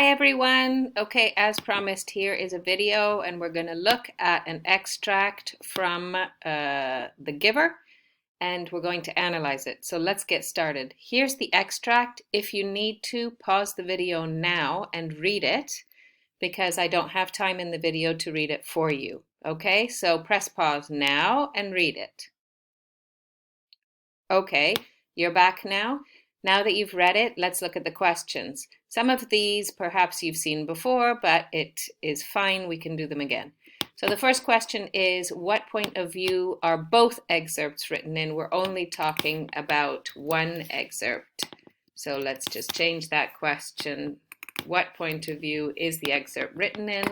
Hi everyone. Okay, as promised, here is a video and we're going to look at an extract from The Giver and we're going to analyze it. So let's get started. Here's the extract. If you need to, pause the video now and read it because I don't have time in the video to read it for you. Okay, so press pause now and read it. Okay, you're back now. Now that you've read it, let's look at the questions. Some of these perhaps you've seen before, but it is fine. We can do them again. So the first question is, what point of view are both excerpts written in? We're only talking about one excerpt. So let's just change that question. What point of view is the excerpt written in?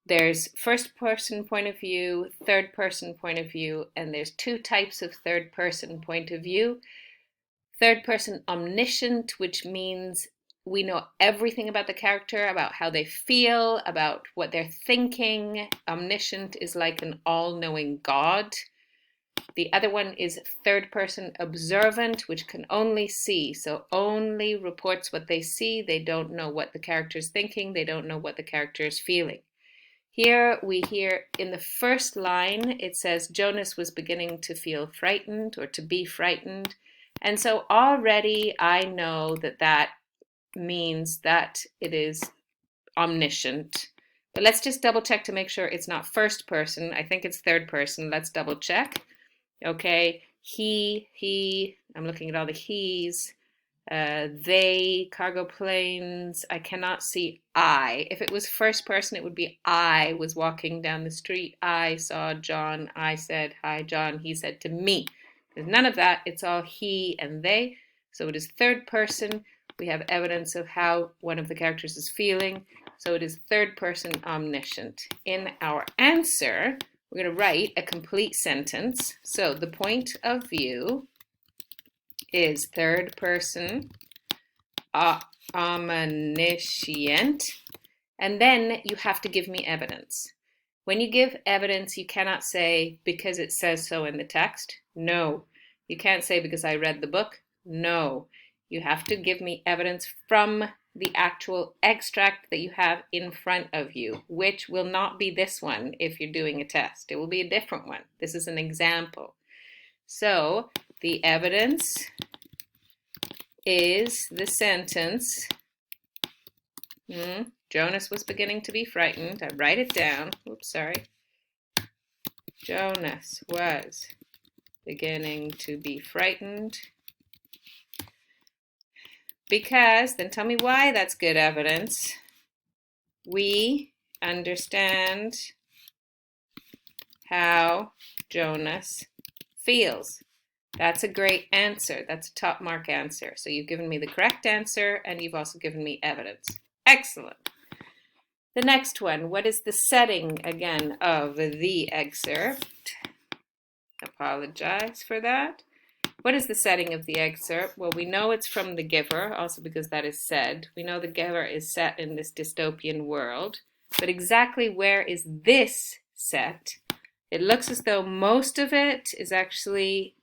There's first person point of view, third person point of view, and there's two types of third person point of view. Third person omniscient, which means we know everything about the character, about how they feel, about what they're thinking. Omniscient is like an all-knowing God. The other one is third person observant, which can only see, so only reports what they see. They don't know what the character is thinking. They don't know what the character is feeling. Here we hear in the first line, it says Jonas was beginning to feel frightened or to be frightened. And so already I know that that means that it is omniscient. But let's just double check to make sure it's not first person. I think it's third person. Let's double check. Okay, he, I'm looking at all the he's. They, cargo planes. I cannot see I. If it was first person, it would be I was walking down the street. I saw John. I said, hi, John. He said to me. There's none of that. It's all he and they. So it is third person. We have evidence of how one of the characters is feeling. So it is third person omniscient. In our answer, we're going to write a complete sentence. So the point of view is third person omniscient, and then you have to give me evidence. When you give evidence, you cannot say because it says so in the text. No. You can't say because I read the book. No. You have to give me evidence from the actual extract that you have in front of you, which will not be this one if you're doing a test. It will be a different one. This is an example. So the evidence is the sentence, Jonas was beginning to be frightened. I write it down. Oops, sorry. Jonas was beginning to be frightened. Because, then tell me why that's good evidence. We understand how Jonas feels. That's a great answer. That's a top mark answer. So you've given me the correct answer and you've also given me evidence. Excellent. The next one, what is the setting again of the excerpt? Apologize for that. What is the setting of the excerpt? Well, we know it's from The Giver, also because that is said. We know The Giver is set in this dystopian world, but exactly where is this set? It looks as though most of it is actually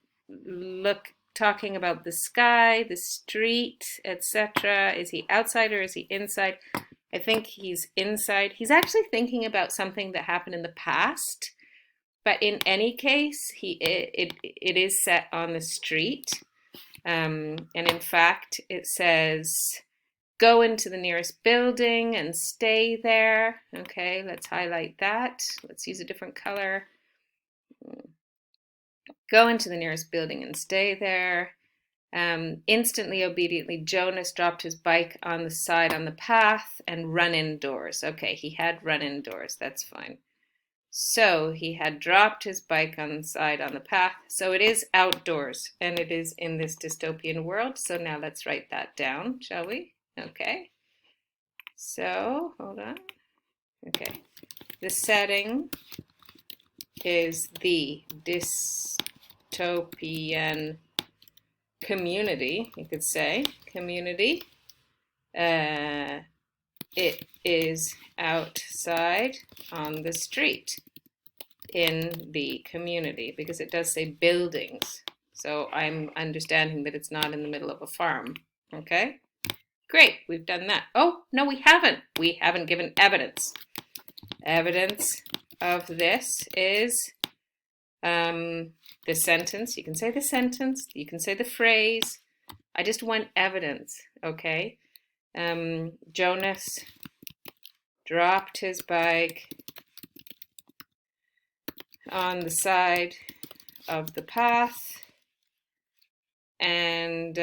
talking about the sky, the street, etc. Is he outside or is he inside? I think he's inside. He's actually thinking about something that happened in the past. But in any case, it is set on the street. And in fact, it says, go into the nearest building and stay there. Okay, let's highlight that. Let's use a different color. Go into the nearest building and stay there. Instantly, obediently, Jonas dropped his bike on the side on the path and run indoors. Okay, he had run indoors. That's fine. So he had dropped his bike on the side on the path. So it is outdoors and it is in this dystopian world. So now let's write that down, shall we? Okay. So, hold on. Okay. The setting is the dystopian community, you could say. Community. It is outside on the street in the community because it does say buildings. So I'm understanding that it's not in the middle of a farm. Okay, Great, we've done that. Oh, no, we haven't. We haven't given evidence. Evidence of this is the sentence. You can say the sentence. You can say the phrase. I just want evidence, okay? Jonas dropped his bike on the side of the path, and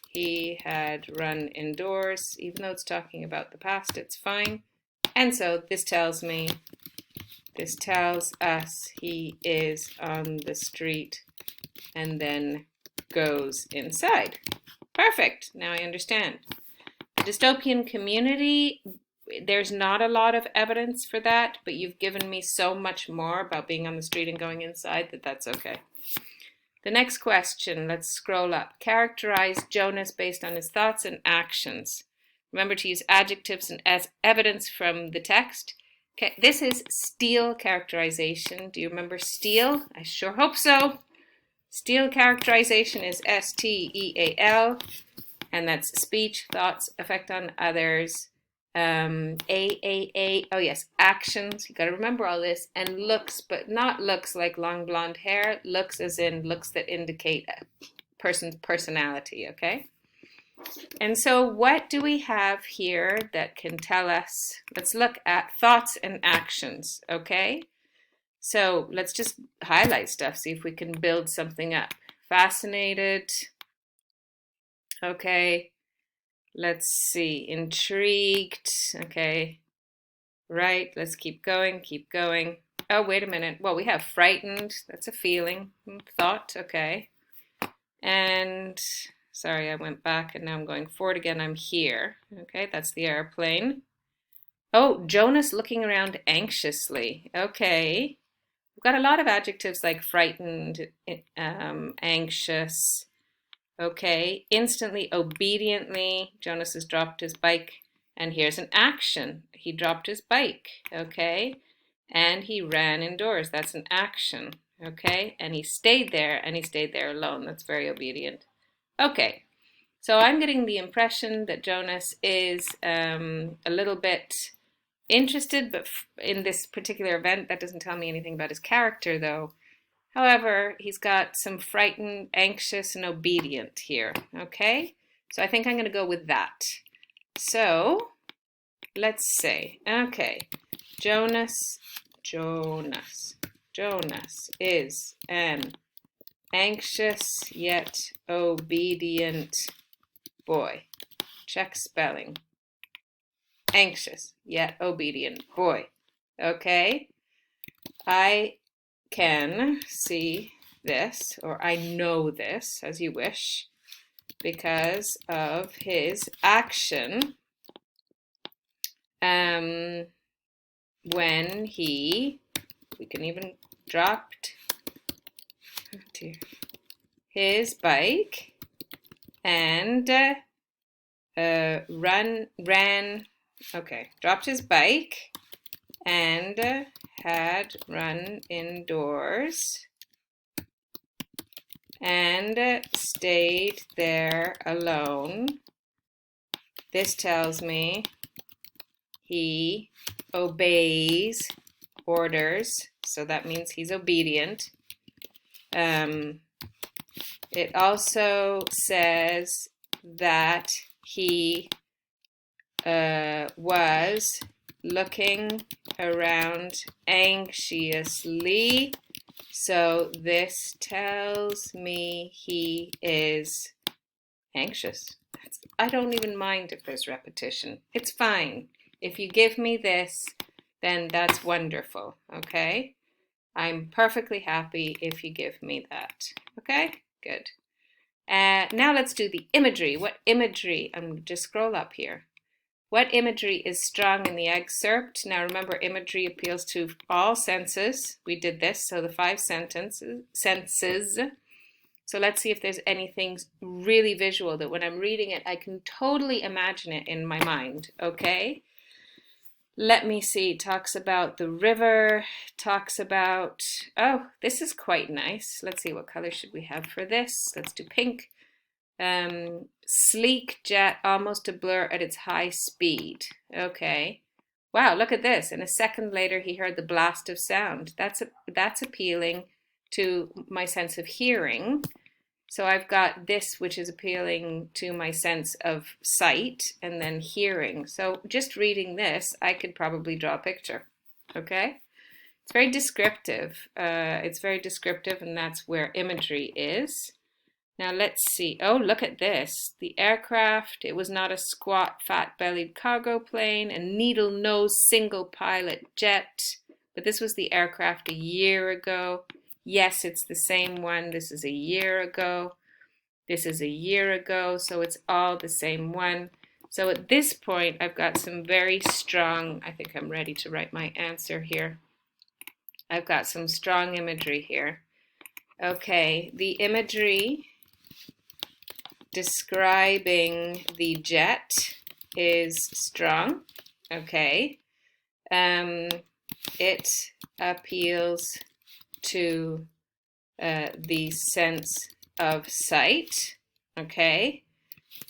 he had run indoors. Even though it's talking about the past, it's fine. And so this tells us he is on the street and then goes inside. Perfect. Now I understand. The dystopian community, there's not a lot of evidence for that, but you've given me so much more about being on the street and going inside that that's okay. The next question, let's scroll up. Characterize Jonas based on his thoughts and actions. Remember to use adjectives and as evidence from the text. Okay, this is Steele characterization. Do you remember Steele? I sure hope so. Steele characterization is S-T-E-A-L, and that's speech, thoughts, effect on others. A-A-A, oh yes, actions. You got to remember all this. And looks, but not looks like long blonde hair. Looks as in looks that indicate a person's personality, okay? And so what do we have here that can tell us? Let's look at thoughts and actions, okay? So let's just highlight stuff, see if we can build something up. Fascinated, okay. Let's see, intrigued, okay. Right, let's keep going, keep going. Oh, wait a minute. Well, we have frightened, that's a feeling, thought, okay. And sorry, I went back and now I'm going forward again. I'm here. Okay, that's the airplane. Oh, Jonas looking around anxiously. Okay. We've got a lot of adjectives like frightened, anxious. Okay. Instantly, obediently. Jonas has dropped his bike. And here's an action. He dropped his bike. Okay. And he ran indoors. That's an action. Okay. And he stayed there alone. That's very obedient. Okay, so I'm getting the impression that Jonas is a little bit interested, but in this particular event, that doesn't tell me anything about his character, though. However, he's got some frightened, anxious, and obedient here, okay? So I think I'm going to go with that. So let's say, okay, Jonas is an anxious yet obedient boy. Check spelling. Anxious yet obedient boy. Okay. I can see this, or I know this, as you wish, because of his action when we can even dropped his bike and dropped his bike and had run indoors and stayed there alone. This tells me he obeys orders, so that means he's obedient. It also says that he was looking around anxiously, so this tells me he is anxious. I don't even mind if there's repetition. It's fine. If you give me this, then that's wonderful, okay? I'm perfectly happy if you give me that, okay? Good. Now let's do the imagery. What imagery? I'm just scroll up here. What imagery is strong in the excerpt? Now remember, imagery appeals to all senses. We did this, so the 5 senses. So let's see if there's anything really visual that when I'm reading it, I can totally imagine it in my mind, okay? Let me see, talks about the river, talks about, oh, this is quite nice. Let's see, what color should we have for this? Let's do pink. Sleek jet, almost a blur at its high speed. Okay. Wow, look at this. And a second later, he heard the blast of sound. That's appealing to my sense of hearing. So I've got this, which is appealing to my sense of sight and then hearing. So just reading this, I could probably draw a picture. Okay? It's very descriptive. And that's where imagery is. Now let's see. Oh, look at this. The aircraft, it was not a squat, fat-bellied cargo plane, a needle-nosed single-pilot jet, but this was the aircraft a year ago. Yes, it's the same one. This is a year ago. This is a year ago, so it's all the same one. So at this point, I've got some very strong, I think I'm ready to write my answer here. I've got some strong imagery here. Okay, the imagery describing the jet is strong. Okay. It appeals to the sense of sight. Okay.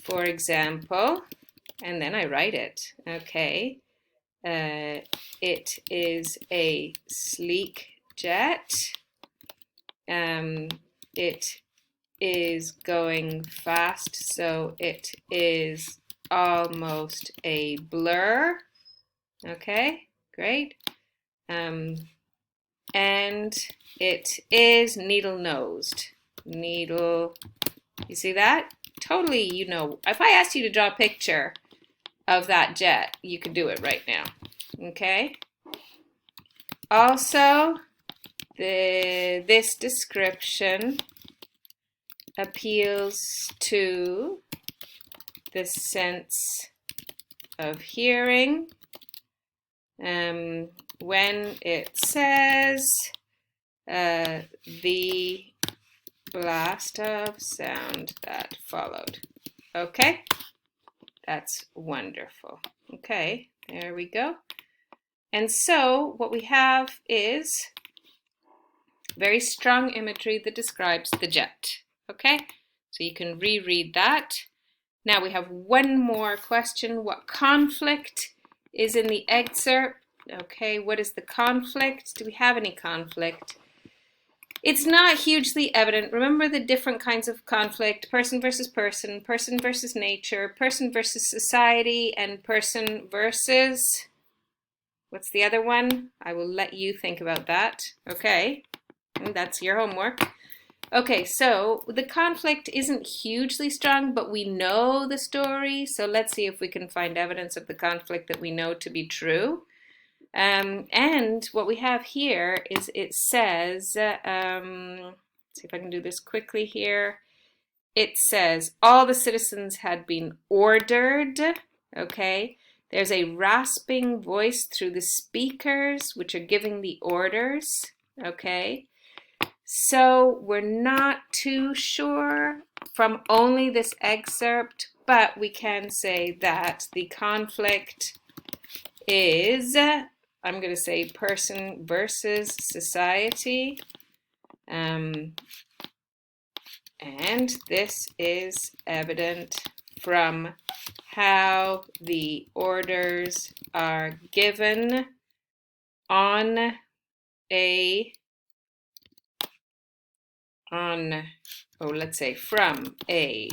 For example, and then I write it. Okay. It is a sleek jet. It is going fast, so it is almost a blur. Okay, great. And it is needle-nosed. You see that? Totally, you know, if I asked you to draw a picture of that jet, you could do it right now. Okay? Also, this description appeals to the sense of hearing when it says the blast of sound that followed. Okay, that's wonderful. Okay, there we go. And so what we have is very strong imagery that describes the jet. Okay, so you can reread that. Now we have one more question. What conflict is in the excerpt? Okay, what is the conflict? Do we have any conflict? It's not hugely evident. Remember the different kinds of conflict: person versus nature, person versus society, and person versus, what's the other one? I will let you think about that. Okay, and that's your homework. Okay, so the conflict isn't hugely strong, but we know the story. So let's see if we can find evidence of the conflict that we know to be true. And what we have here is it says, see if I can do this quickly here. It says all the citizens had been ordered. Okay, there's a rasping voice through the speakers, which are giving the orders. Okay. So we're not too sure from only this excerpt, but we can say that the conflict is, I'm going to say person versus society. And this is evident from how the orders are given on let's say from a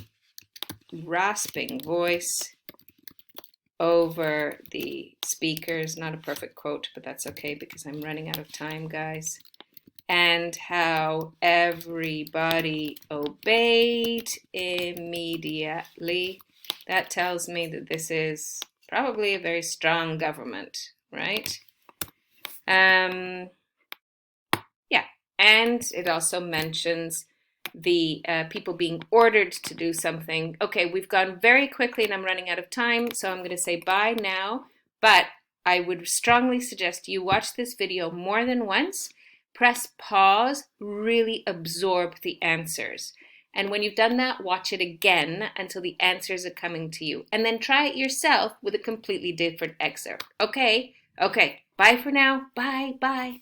rasping voice over the speakers. Not a perfect quote, but that's okay because I'm running out of time, guys. And how everybody obeyed immediately. That tells me that this is probably a very strong government, right? Yeah, and it also mentions the people being ordered to do something. Okay, we've gone very quickly and I'm running out of time, so I'm going to say bye now. But I would strongly suggest you watch this video more than once. Press pause, really absorb the answers. And when you've done that, watch it again until the answers are coming to you. And then try it yourself with a completely different excerpt. Okay? Okay. Bye for now. Bye. Bye.